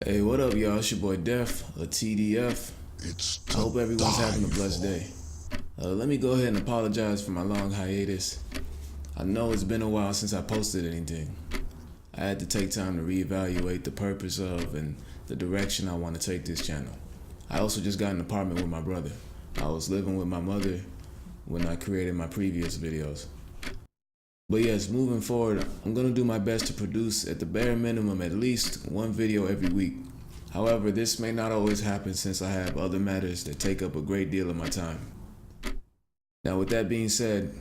Hey, what up, y'all? It's your boy Def, a TDF. I hope everyone's having a blessed day. Let me go ahead and apologize for my long hiatus. I know it's been a while since I posted anything. I had to take time to reevaluate the purpose of and the direction I want to take this channel. I also just got an apartment with my brother. I was living with my mother when I created my previous videos. But yes, moving forward, I'm going to do my best to produce at the bare minimum at least one video every week. However, this may not always happen since I have other matters that take up a great deal of my time. Now with that being said,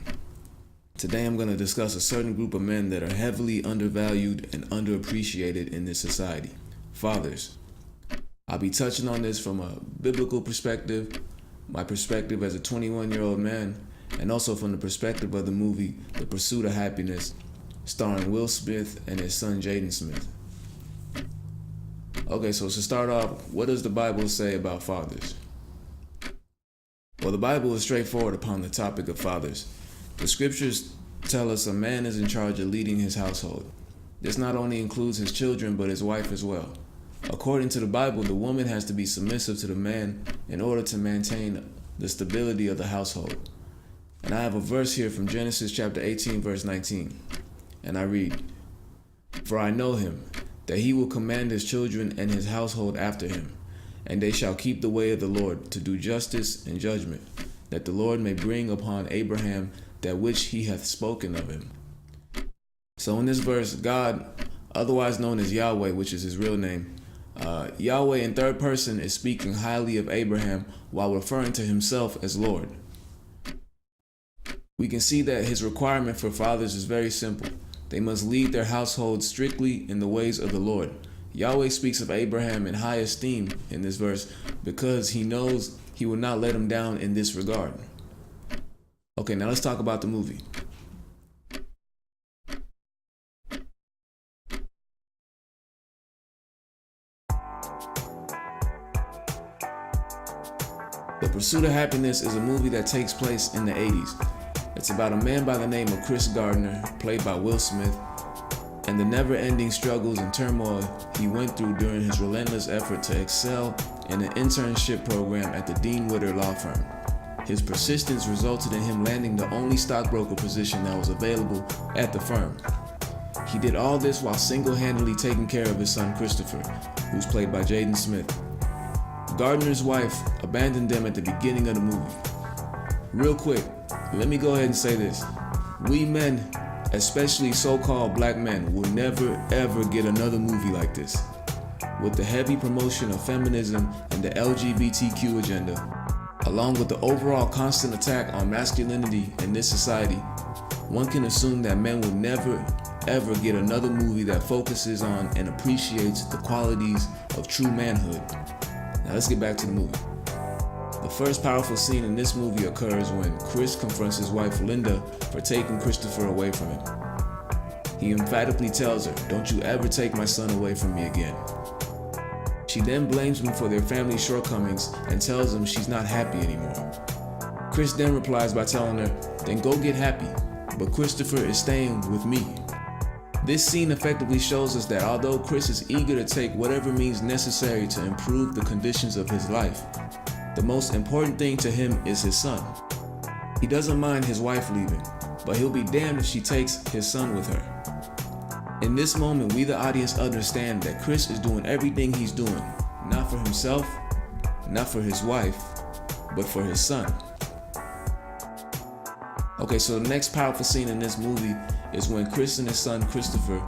today I'm going to discuss a certain group of men that are heavily undervalued and underappreciated in this society: fathers. I'll be touching on this from a biblical perspective, my perspective as a 21-year-old man, and also from the perspective of the movie The Pursuit of Happiness, starring Will Smith and his son Jaden Smith. Okay, so to start off, what does the Bible say about fathers? Well, the Bible is straightforward upon the topic of fathers. The scriptures tell us a man is in charge of leading his household. This not only includes his children, but his wife as well. According to the Bible, the woman has to be submissive to the man in order to maintain the stability of the household. And I have a verse here from Genesis chapter 18, verse 19. And I read, "For I know him, that he will command his children and his household after him, and they shall keep the way of the Lord, to do justice and judgment, that the Lord may bring upon Abraham that which he hath spoken of him." So in this verse, God, otherwise known as Yahweh, which is his real name, Yahweh in third person is speaking highly of Abraham while referring to himself as Lord. We can see that his requirement for fathers is very simple. They must lead their households strictly in the ways of the Lord. Yahweh speaks of Abraham in high esteem in this verse because he knows he will not let him down in this regard. Okay, now let's talk about the movie. The Pursuit of Happiness is a movie that takes place in the 80s. It's about a man by the name of Chris Gardner, played by Will Smith, and the never-ending struggles and turmoil he went through during his relentless effort to excel in an internship program at the Dean Witter law firm. His persistence resulted in him landing the only stockbroker position that was available at the firm. He did all this while single-handedly taking care of his son Christopher, who's played by Jaden Smith. Gardner's wife abandoned them at the beginning of the movie. Real quick, let me go ahead and say this. We men, especially so-called black men, will never ever get another movie like this. With the heavy promotion of feminism and the LGBTQ agenda, along with the overall constant attack on masculinity in this society, one can assume that men will never ever get another movie that focuses on and appreciates the qualities of true manhood. Now let's get back to the movie. The first powerful scene in this movie occurs when Chris confronts his wife Linda for taking Christopher away from him. He emphatically tells her, "Don't you ever take my son away from me again." She then blames him for their family shortcomings and tells him she's not happy anymore. Chris then replies by telling her, "Then go get happy, but Christopher is staying with me." This scene effectively shows us that although Chris is eager to take whatever means necessary to improve the conditions of his life, the most important thing to him is his son. He doesn't mind his wife leaving, but he'll be damned if she takes his son with her. In this moment, we the audience understand that Chris is doing everything he's doing, not for himself, not for his wife, but for his son. Okay, so the next powerful scene in this movie is when Chris and his son Christopher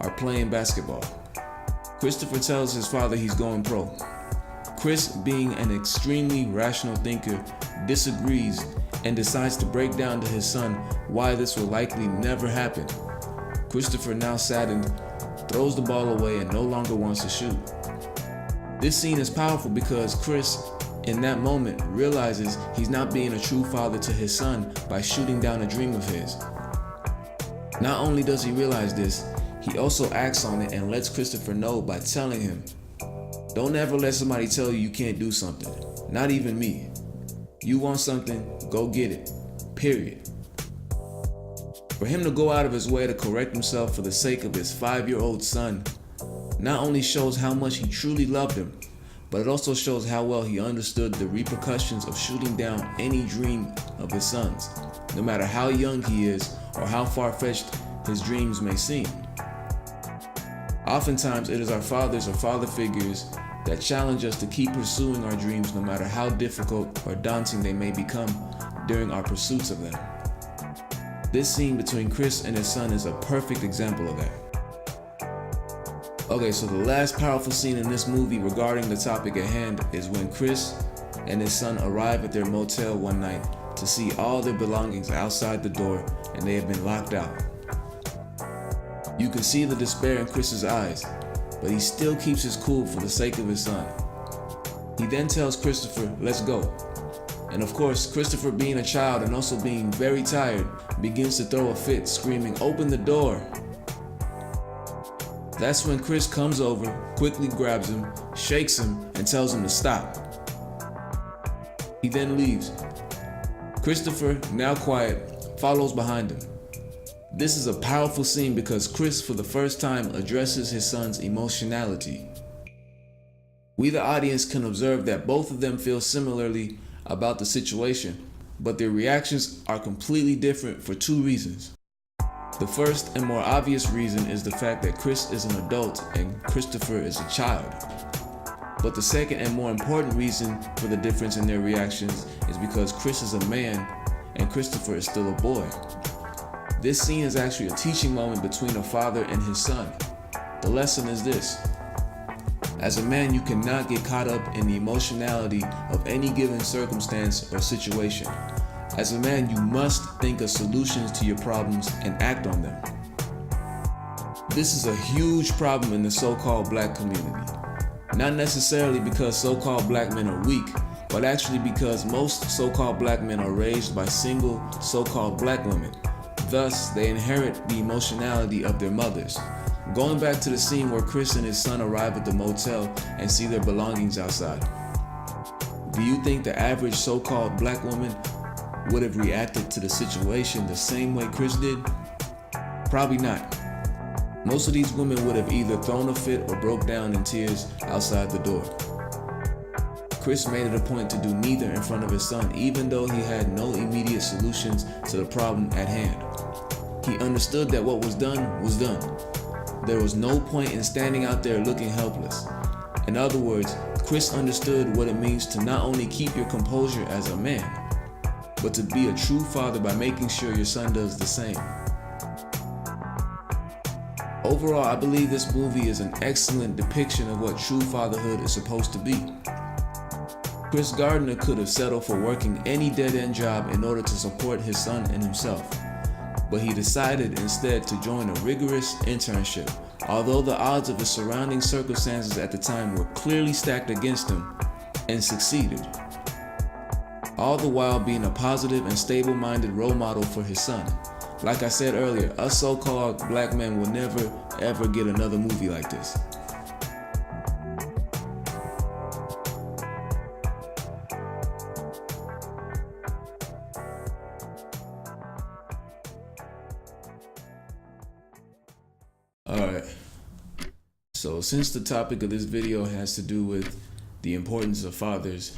are playing basketball. Christopher tells his father he's going pro. Chris, being an extremely rational thinker, disagrees and decides to break down to his son why this will likely never happen. Christopher, now saddened, throws the ball away and no longer wants to shoot. This scene is powerful because Chris, in that moment, realizes he's not being a true father to his son by shooting down a dream of his. Not only does he realize this, he also acts on it and lets Christopher know by telling him, "Don't ever let somebody tell you you can't do something, not even me. You want something, go get it, period." For him to go out of his way to correct himself for the sake of his 5-year-old son not only shows how much he truly loved him, but it also shows how well he understood the repercussions of shooting down any dream of his son's, no matter how young he is or how far-fetched his dreams may seem. Oftentimes, it is our fathers or father figures that challenge us to keep pursuing our dreams no matter how difficult or daunting they may become during our pursuits of them. This scene between Chris and his son is a perfect example of that. Okay, so the last powerful scene in this movie regarding the topic at hand is when Chris and his son arrive at their motel one night to see all their belongings outside the door and they have been locked out. You can see the despair in Chris's eyes, but he still keeps his cool for the sake of his son. He then tells Christopher, "Let's go." And of course, Christopher, being a child and also being very tired, begins to throw a fit, screaming, "Open the door!" That's when Chris comes over, quickly grabs him, shakes him, and tells him to stop. He then leaves. Christopher, now quiet, follows behind him. This is a powerful scene because Chris, for the first time, addresses his son's emotionality. We, the audience, can observe that both of them feel similarly about the situation, but their reactions are completely different for two reasons. The first and more obvious reason is the fact that Chris is an adult and Christopher is a child. But the second and more important reason for the difference in their reactions is because Chris is a man and Christopher is still a boy. This scene is actually a teaching moment between a father and his son. The lesson is this: as a man, you cannot get caught up in the emotionality of any given circumstance or situation. As a man, you must think of solutions to your problems and act on them. This is a huge problem in the so-called black community. Not necessarily because so-called black men are weak, but actually because most so-called black men are raised by single so-called black women. Thus, they inherit the emotionality of their mothers. Going back to the scene where Chris and his son arrive at the motel and see their belongings outside. Do you think the average so-called black woman would have reacted to the situation the same way Chris did? Probably not. Most of these women would have either thrown a fit or broke down in tears outside the door. Chris made it a point to do neither in front of his son, even though he had no immediate solutions to the problem at hand. He understood that what was done was done. There was no point in standing out there looking helpless. In other words, Chris understood what it means to not only keep your composure as a man, but to be a true father by making sure your son does the same. Overall, I believe this movie is an excellent depiction of what true fatherhood is supposed to be. Chris Gardner could have settled for working any dead-end job in order to support his son and himself, but he decided instead to join a rigorous internship, although the odds of his surrounding circumstances at the time were clearly stacked against him, and succeeded. All the while being a positive and stable-minded role model for his son. Like I said earlier, us so-called black men will never ever get another movie like this. Alright, so since the topic of this video has to do with the importance of fathers,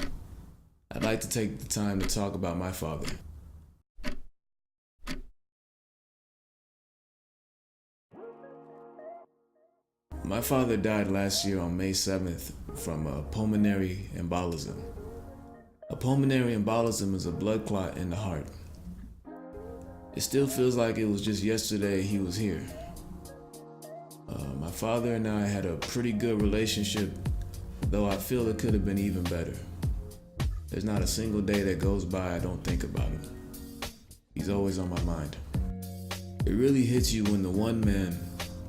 I'd like to take the time to talk about my father. My father died last year on May 7th from a pulmonary embolism. A pulmonary embolism is a blood clot in the heart. It still feels like it was just yesterday he was here. My father and I had a pretty good relationship, though I feel it could have been even better. There's not a single day that goes by I don't think about him. He's always on my mind. It really hits you when the one man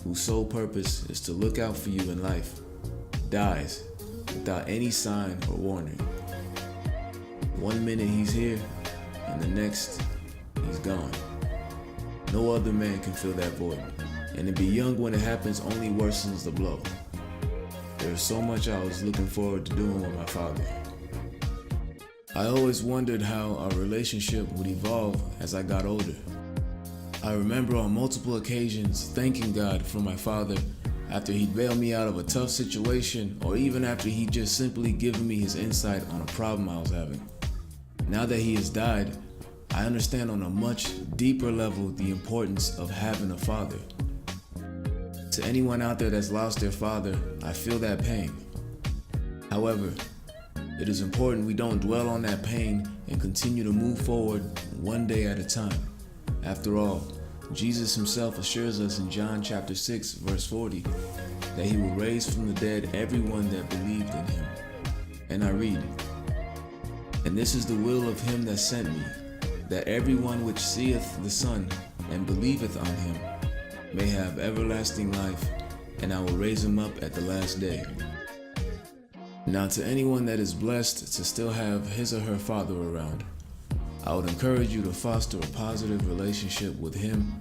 whose sole purpose is to look out for you in life dies without any sign or warning. One minute he's here, and the next he's gone. No other man can fill that void, and to be young when it happens only worsens the blow. There's so much I was looking forward to doing with my father. I always wondered how our relationship would evolve as I got older. I remember on multiple occasions thanking God for my father after he'd bailed me out of a tough situation, or even after he'd just simply given me his insight on a problem I was having. Now that he has died, I understand on a much deeper level the importance of having a father. To anyone out there that's lost their father, I feel that pain. However, it is important we don't dwell on that pain and continue to move forward one day at a time. After all, Jesus himself assures us in John chapter 6, verse 40, that he will raise from the dead everyone that believed in him. And I read, "And this is the will of him that sent me, that everyone which seeth the Son and believeth on him may have everlasting life, and I will raise him up at the last day." Now, to anyone that is blessed to still have his or her father around, I would encourage you to foster a positive relationship with him,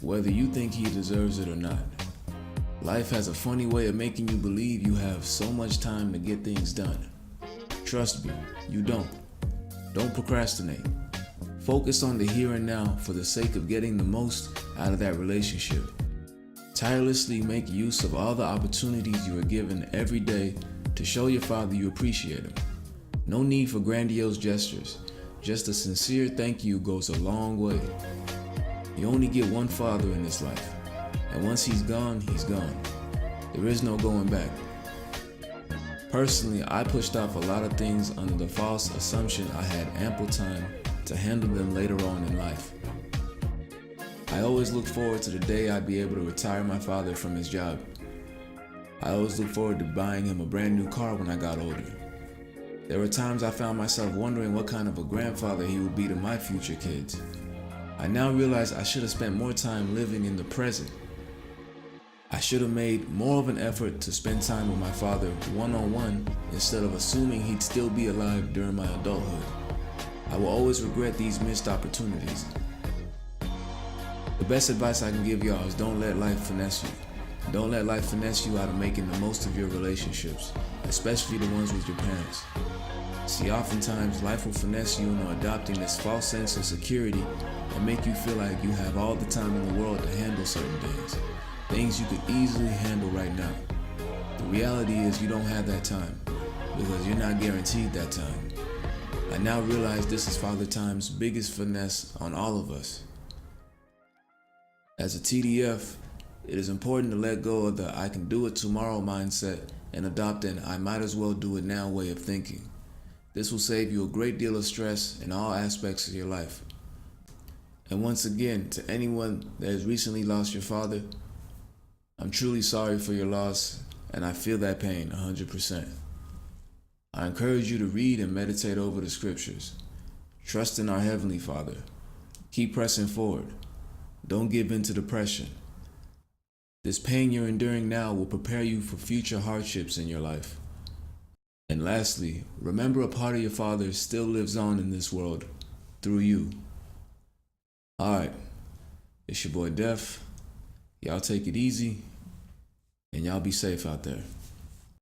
whether you think he deserves it or not. Life has a funny way of making you believe you have so much time to get things done. Trust me, you don't. Don't procrastinate. Focus on the here and now for the sake of getting the most out of that relationship. Tirelessly make use of all the opportunities you are given every day to show your father you appreciate him. No need for grandiose gestures. Just a sincere thank you goes a long way. You only get one father in this life, and once he's gone, he's gone. There is no going back. Personally, I pushed off a lot of things under the false assumption I had ample time to handle them later on in life. I always looked forward to the day I'd be able to retire my father from his job. I always looked forward to buying him a brand new car when I got older. There were times I found myself wondering what kind of a grandfather he would be to my future kids. I now realize I should have spent more time living in the present. I should have made more of an effort to spend time with my father one-on-one instead of assuming he'd still be alive during my adulthood. I will always regret these missed opportunities. The best advice I can give y'all is don't let life finesse you. Don't let life finesse you out of making the most of your relationships, especially the ones with your parents. See, oftentimes life will finesse you into adopting this false sense of security and make you feel like you have all the time in the world to handle certain things you could easily handle right now. The reality is you don't have that time because you're not guaranteed that time. I now realize this is Father Time's biggest finesse on all of us. As a TDF, it is important to let go of the "I can do it tomorrow" mindset and adopt an "I might as well do it now" way of thinking. This will save you a great deal of stress in all aspects of your life. And once again, to anyone that has recently lost your father, I'm truly sorry for your loss, and I feel that pain 100%. I encourage you to read and meditate over the scriptures. Trust in our Heavenly Father. Keep pressing forward. Don't give in to depression. This pain you're enduring now will prepare you for future hardships in your life. And lastly, remember a part of your father still lives on in this world through you. Alright, it's your boy Def. Y'all take it easy, and y'all be safe out there.